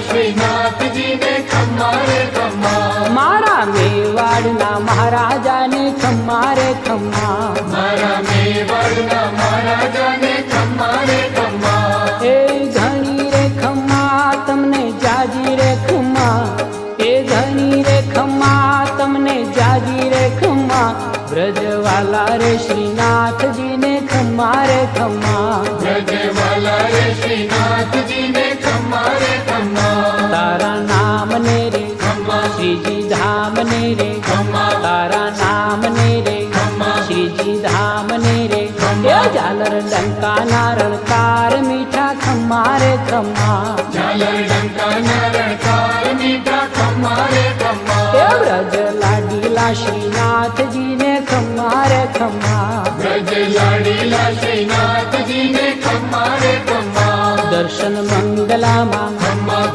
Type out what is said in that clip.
શ્રીનાથજી ને ખમ્મા રે ખમ્મા, મારા મેવાડના મહારાજાને ખમ્મા રે ખમ્મા, મારા મેવાડના મહારાજાને ખમ્મા રે ખમ્મા. એ ઘણી રે ખમ્મા તમને જાજી રે ખમ્મા, એ ઘણી રે ખમ્મા તમને જાજી રે ખમ્મા, બ્રજવાલા રે શ્રીનાથજીને ખમ્મા રે ખમ્મા, બ્રજવાલા રે શ્રીનાથજી ને ખમ્મા રે ખમ્મા. તારા નામ ને રે ખમ્મા શ્રીજી ધામ ને રે, ખમ્મા તારા નામ ને રે ખમ્મા શ્રીજી ધામ ને રે, ખમ્મા. એ ઝાલર ડંકાના રણકાર મીઠા ખમ્મા રે ખમ્મા, ઝાલર ડંકાના રણકાર મીઠા ખમ્મા રે ખમ્મા. એ વ્રજ લાડીલા શ્રીનાથજીને ખમ્મા રે ખમ્મા, બ્રજ લાડીલા શ્રીનાથજી ને ખમ્મા રે ખમ્મા. દર્શન મંગલામાં ખમ્મા